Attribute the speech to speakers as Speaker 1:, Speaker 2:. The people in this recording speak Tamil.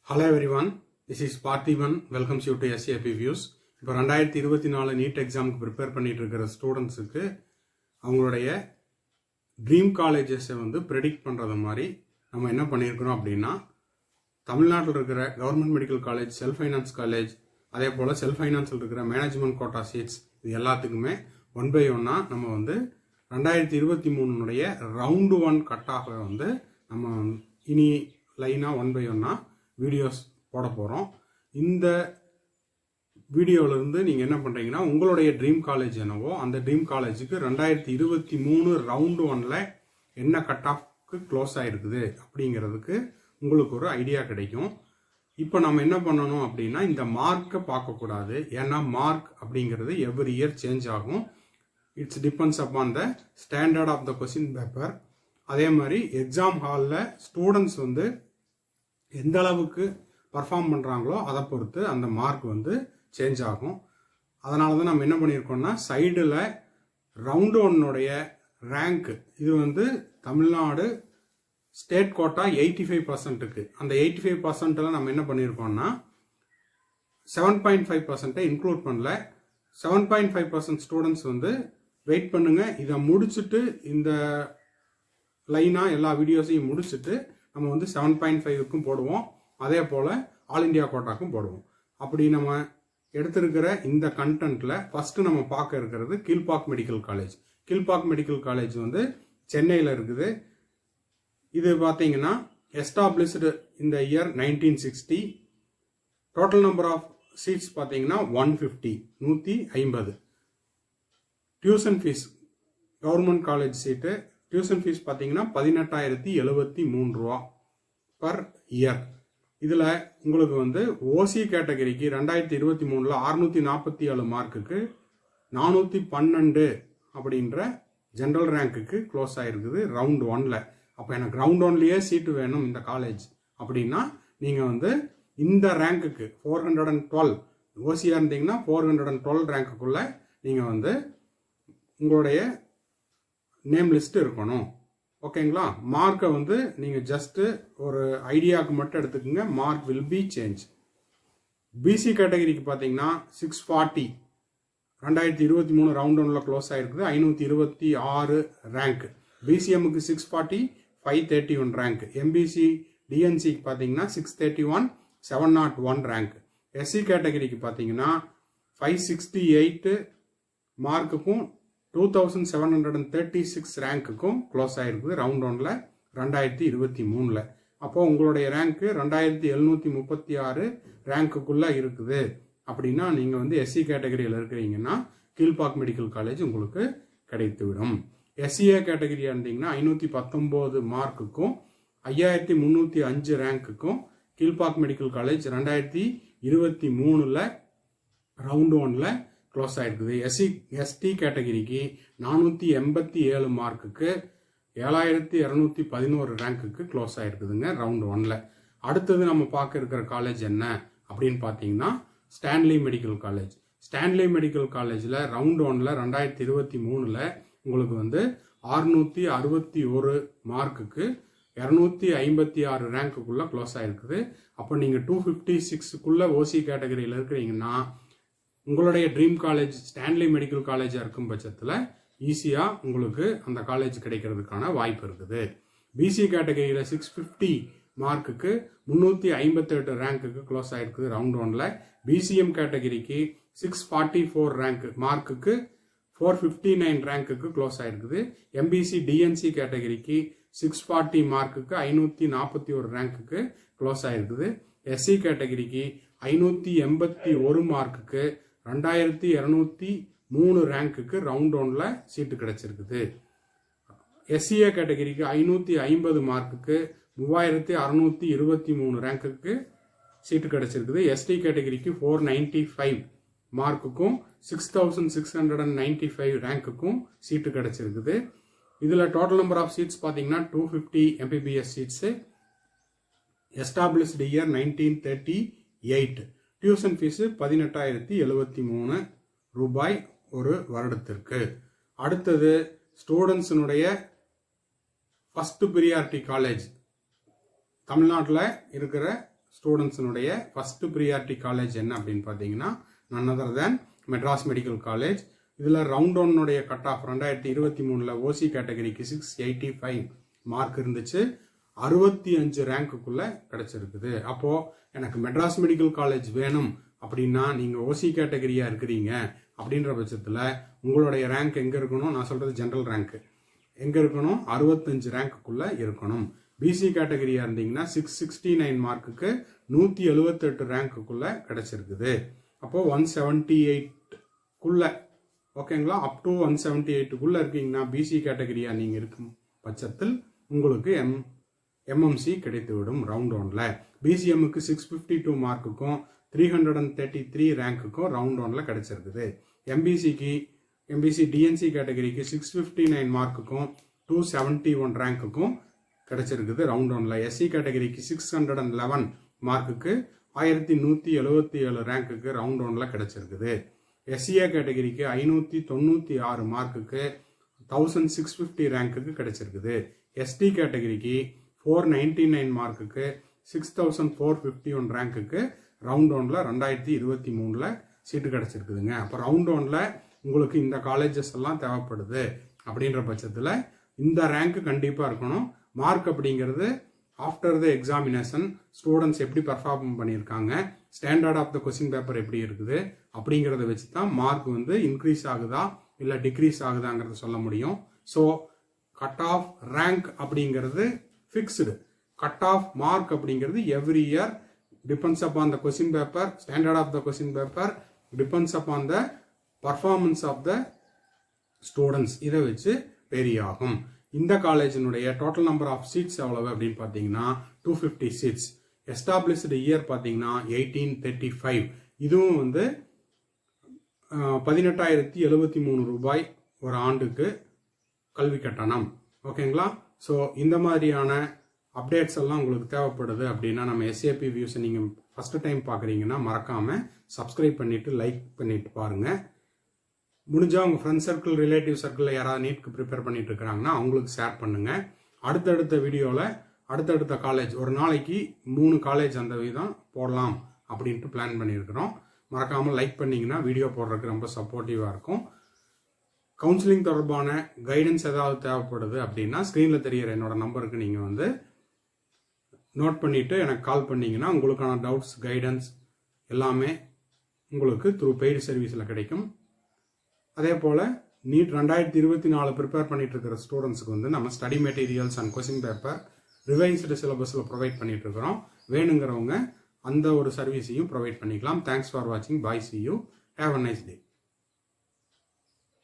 Speaker 1: Hello everyone, this is Parthiban. Welcomes you to SAP Views. இப்போ 2024 நீட் எக்ஸாமுக்கு ப்ரிப்பேர் பண்ணிட்டு இருக்கிற ஸ்டூடெண்ட்ஸுக்கு அவங்களுடைய ட்ரீம் காலேஜஸை ப்ரெடிக்ட் பண்ணுறது மாதிரி நம்ம என்ன பண்ணியிருக்கிறோம் அப்படின்னா, தமிழ்நாட்டில் இருக்கிற government medical college, self finance college, அதே போல் செல்ஃப் ஃபைனான்ஸில் இருக்கிற மேனேஜ்மெண்ட் கோட்டா சீட்ஸ், இது எல்லாத்துக்குமே 1 by 1 நம்ம 2023 ரவுண்டு 1 கட்டாக நம்ம இனி லைனாக 1 by 1 வீடியோஸ் போட போகிறோம். இந்த வீடியோவிலேருந்து நீங்கள் என்ன பண்ணுறீங்கன்னா, உங்களுடைய ட்ரீம் காலேஜ் என்னவோ அந்த ட்ரீம் காலேஜுக்கு 2023 ரவுண்டு 1ல் என்ன கட் ஆஃப்க்கு க்ளோஸ் ஆகிருக்குது அப்படிங்கிறதுக்கு உங்களுக்கு ஒரு ஐடியா கிடைக்கும். இப்போ நம்ம என்ன பண்ணணும் அப்படின்னா, இந்த மார்க்கை பார்க்கக்கூடாது. ஏன்னா மார்க் அப்படிங்கிறது எவ்ரி இயர் சேஞ்ச் ஆகும். It's depends upon the standard of the question paper. அதே மாதிரி எக்ஸாம் ஹாலில் ஸ்டூடெண்ட்ஸ் எந்த அளவுக்கு பர்ஃபார்ம் பண்ணுறாங்களோ அதை பொறுத்து அந்த மார்க் சேஞ்ச் ஆகும். அதனால தான் நம்ம என்ன பண்ணியிருக்கோம்னா, சைடில் ரவுண்டு 1 ரேங்க் இது தமிழ்நாடு ஸ்டேட் கோட்டா 85%க்கு, அந்த 85%ல் நம்ம என்ன பண்ணியிருக்கோம்னா 7.5% இன்க்ளூட் பண்ணல. 7.5% ஸ்டூடெண்ட்ஸ் வெயிட் பண்ணுங்க, இதை முடிச்சுட்டு இந்த லைனாக எல்லா வீடியோஸையும் முடிச்சுட்டு நம்ம 7.5க்கும் போடுவோம். அதே போல் ஆல் இண்டியா கோட்டாக்கும் போடுவோம். அப்படி நம்ம எடுத்திருக்கிற இந்த கண்டென்ட்ல ஃபர்ஸ்ட் நம்ம பார்க்க இருக்கிறது Kilpauk medical college. Kilpauk medical college சென்னையில் இருக்குது. இது பார்த்தீங்கன்னா எஸ்டாப்ளிஷ்டு இந்த year 1960. Total number of seats பார்த்தீங்கன்னா 150. Tuition fees, government college seat tuition fees பார்த்தீங்கன்னா 18,073 ரூபா பர் இயர். இதில் உங்களுக்கு ஓசி கேட்டகரிக்கு 2023 647 மார்க்குக்கு 412 அப்படின்ற ஜென்ரல் ரேங்க்குக்கு க்ளோஸ் ஆகிருக்குது ரவுண்ட் 1ல். அப்போ எனக்கு ரவுண்ட் 1லேயே சீட்டு வேணும் இந்த காலேஜ் அப்படின்னா நீங்கள் இந்த ரேங்க்குக்கு 412 ஓசியாக இருந்தீங்கன்னா 412 ரேங்க்குள்ளே நீங்கள் உங்களுடைய நேம் லிஸ்ட் இருக்கணும். ஓகேங்களா? மார்க்கை நீங்கள் ஜஸ்ட்டு ஒரு ஐடியாவுக்கு மட்டும் எடுத்துக்கோங்க. Mark will be change. BC கேட்டகரிக்கு பார்த்தீங்கன்னா 640 2023 ரவுண்ட் 1ல் க்ளோஸ் ஆகிருக்குது, 526 ரேங்க். பிசிஎம்முக்கு 640 531 ரேங்க். எம்பிசி டிஎன்சிக்கு பார்த்தீங்கன்னா 631 701 ரேங்க். எஸ்சி கேட்டகரிக்கு பார்த்தீங்கன்னா 568 மார்க்குக்கும் 2736 ரேங்க்குக்கும் க்ளோஸ் ஆகிருக்குது ரவுண்ட் 1ல் 2023ல். அப்போது உங்களுடைய ரேங்க்கு 2736 ரேங்க்குள்ளே இருக்குது அப்படின்னா நீங்கள் எஸ்சி கேட்டகரியில் இருக்கிறீங்கன்னா கீழ்பாக் மெடிக்கல் காலேஜ் உங்களுக்கு கிடைத்துவிடும். எஸ்சிஏ கேட்டகரியாக இருந்தீங்கன்னா 519 மார்க்குக்கும் 5305 ரேங்க்குக்கும் கீழ்பாக் மெடிக்கல் காலேஜ் 2023ல் ரவுண்டு 1ல் க்ளோஸ் ஆகிருக்குது. எஸ்டி கேட்டகரிக்கு 487 மார்க்குக்கு 7211 ரேங்க்குக்கு க்ளோஸ் ஆகிருக்குதுங்க ரவுண்ட் 1ல். அடுத்தது நம்ம பார்க்க இருக்கிற காலேஜ் என்ன அப்படின்னு பார்த்தீங்கன்னா Stanley medical college. Stanley medical காலேஜில் ரவுண்ட் 1ல் 2023ல் உங்களுக்கு 661 மார்க்குக்கு 256 ரேங்க்குள்ளே க்ளோஸ் ஆகிருக்குது. அப்போ நீங்கள் 256க்குள்ளே ஓசி கேட்டகரியில் இருக்கிறீங்கன்னா உங்களுடைய ட்ரீம் காலேஜ் ஸ்டான்லி மெடிக்கல் காலேஜாக இருக்கும் பட்சத்தில் ஈஸியாக உங்களுக்கு அந்த காலேஜ் கிடைக்கிறதுக்கான வாய்ப்பு இருக்குது. பிசி கேட்டகரியில் 650 மார்க்குக்கு 358 ரேங்க்குக்கு க்ளோஸ் ஆகிருக்குது ரவுண்ட் 1ல். பிசிஎம் கேட்டகரிக்கு 644 ரேங்க் மார்க்குக்கு 459 ரேங்க்குக்கு க்ளோஸ் ஆகிருக்குது. எம்பிசி டிஎன்சி கேட்டகரிக்கு 640 மார்க்குக்கு 541 ரேங்க்குக்கு க்ளோஸ் ஆகிருக்குது. எஸ்சி கேட்டகரிக்கு 581 மார்க்குக்கு 2203 ரேங்க்குக்கு ரவுண்ட் 1ல் சீட்டு கிடைச்சிருக்குது. எஸ்சிஏ கேட்டகரிக்கு 550 மார்க்குக்கு 3623 ரேங்க்குக்கு சீட்டு கிடைச்சிருக்குது. எஸ்டி கேட்டகரிக்கு 495 மார்க்குக்கும் 6695 ரேங்க்குக்கும் சீட்டு கிடைச்சிருக்குது. இதில் டோட்டல் நம்பர் ஆஃப் சீட்ஸ் பார்த்தீங்கன்னா 250 MBBS seats. Established year 1938. Tuition fees 18,073 ரூபாய் ஒரு வருடத்திற்கு. அடுத்தது ஸ்டூடெண்ட்ஸினுடைய ஃபர்ஸ்ட் ப்ரியாரிட்டி காலேஜ் தமிழ்நாட்டில் இருக்கிற ஸ்டூடெண்ட்ஸினுடைய ஃபர்ஸ்ட் ப்ரியாரிட்டி காலேஜ் என்ன அப்படின்னு பார்த்தீங்கன்னா none other than Madras medical college. இதில் ரவுண்ட் ஒன்னுடைய கட் ஆஃப் 2023 ஓசி கேட்டகரிக்கு 685 மார்க் இருந்துச்சு. 65 ரேங்க்குள்ள கிடைச்சிருக்குது. அப்போ எனக்கு மெட்ராஸ் மெடிக்கல் காலேஜ் வேணும் அப்படின்னா நீங்க ஓசி கேட்டகரியா இருக்கிறீங்க அப்படின்ற பட்சத்தில் உங்களுடைய ரேங்க் எங்க இருக்கணும்? நான் சொல்றது ஜெனரல் ரேங்க் எங்க இருக்கணும்? 65 ரேங்க்குள்ள இருக்கணும். பிசி கேட்டகரியா இருந்தீங்கன்னா 669 மார்க்குக்கு 178 ரேங்க்குள்ள கிடைச்சிருக்குது. அப்போ 178 ஓகேங்களா, அப் டு 178 இருக்கீங்கன்னா பிசி கேட்டகரியா நீங்க இருக்கும் பட்சத்தில் உங்களுக்கு எம்எம்சி கிடைத்துவிடும் ரவுண்ட் ஒன்ல. பிசிஎம்முக்கு 652 மார்க்குக்கும் 333 ரேங்க்குக்கும் ரவுண்ட் ஒன்ல கிடைச்சிருக்குது. எம்பிசி டிஎன்சி கேட்டகரிக்கு 659 மார்க்குக்கும் 271 ரேங்க்குக்கும் கிடைச்சிருக்குது ரவுண்ட் ஒன்ல. எஸ்சி கேட்டகரிக்கு 611 மார்க்குக்கு 1177 ரேங்க்குக்கு ரவுண்ட் ஒன்ல கிடைச்சிருக்குது. எஸ்சிஏ கேட்டகரிக்கு 596 மார்க்குக்கு 1650 ரேங்க்குக்கு கிடைச்சிருக்குது. எஸ்டி கேட்டகரிக்கு 499 மார்க்குக்கு 6451 ரேங்க்குக்கு ரவுண்ட் ஒன்ல 2023 சீட்டு கிடைச்சிருக்குதுங்க. அப்போ ரவுண்ட் ஒன்ல உங்களுக்கு இந்த காலேஜஸ் எல்லாம் தேவைப்படுது அப்படின்ற பட்சத்தில் இந்த ரேங்க் கண்டிப்பாக இருக்கணும். மார்க் அப்படிங்கிறது ஆஃப்டர் த எக்ஸாமினேஷன் ஸ்டூடெண்ட்ஸ் எப்படி பர்ஃபார்ம் பண்ணியிருக்காங்க, standard of the question paper எப்படி இருக்குது அப்படிங்கிறத வச்சு தான் மார்க் வந்து இன்க்ரீஸ் ஆகுதா இல்லை டிக்ரீஸ் ஆகுதாங்கிறத சொல்ல முடியும். ஸோ கட் ஆஃப் ரேங்க் அப்படிங்கிறது ஃபிக்ஸ்டு. கட் ஆஃப் மார்க் அப்படிங்கிறது every year depends upon the question paper, standard of the question paper, depends upon the performance of the students. இதை வச்சு வேரி ஆகும். இந்த காலேஜினுடைய டோட்டல் நம்பர் ஆஃப் சீட்ஸ் எவ்வளவு அப்படின்னு பார்த்தீங்கன்னா 250 சீட்ஸ். எஸ்டாப்ளிஷ்டு இயர் பார்த்தீங்கன்னா 1835. இதுவும் வந்து 18,073 ரூபாய் ஒரு ஆண்டுக்கு கல்வி கட்டணம். ஓகேங்களா? ஸோ இந்த மாதிரியான அப்டேட்ஸ் எல்லாம் உங்களுக்கு தேவைப்படுது அப்படின்னா நம்ம எஸ்ஏபி வியூஸை நீங்கள் ஃபர்ஸ்ட் டைம் பார்க்குறீங்கன்னா மறக்காம சப்ஸ்கிரைப் பண்ணிட்டு லைக் பண்ணிட்டு பாருங்க. முடிஞ்சா உங்க ஃப்ரெண்ட் சர்க்கிள், ரிலேட்டிவ் சர்க்கிளில் யாராவது நீட்க்கு ப்ரிப்பேர் பண்ணிட்டு இருக்கிறாங்கன்னா அவங்களுக்கு ஷேர் பண்ணுங்க. அடுத்தடுத்த வீடியோவில் அடுத்தடுத்த காலேஜ், ஒரு நாளைக்கு 3 காலேஜ் அந்த விதம் போடலாம் அப்படின்ட்டு பிளான் பண்ணியிருக்கிறோம். மறக்காமல் லைக் பண்ணீங்கன்னா வீடியோ போடுறதுக்கு ரொம்ப சப்போர்ட்டிவாக இருக்கும். கவுன்சிலிங் தொடர்பான கைடன்ஸ் ஏதாவது தேவைப்படுது அப்படின்னா ஸ்க்ரீனில் தெரியிற என்னோட நம்பருக்கு நீங்கள் வந்து நோட் பண்ணிட்டு எனக்கு கால் பண்ணீங்கன்னா உங்களுக்கான டவுட்ஸ், கைடன்ஸ் எல்லாமே உங்களுக்கு த்ரூ பெய்டு சர்வீஸில் கிடைக்கும். அதே போல் நீட் 2024 ப்ரிப்பேர் பண்ணிட்டு இருக்கிற ஸ்டூடெண்ட்ஸுக்கு வந்து நம்ம study materials and question paper revised சிலபஸில் ப்ரொவைட் பண்ணிட்டு இருக்கிறோம். வேணுங்கிறவங்க அந்த ஒரு சர்வீஸையும் ப்ரொவைட் பண்ணிக்கலாம். தேங்க்ஸ் ஃபார் வாட்சிங். பாய், see you. Have a nice day.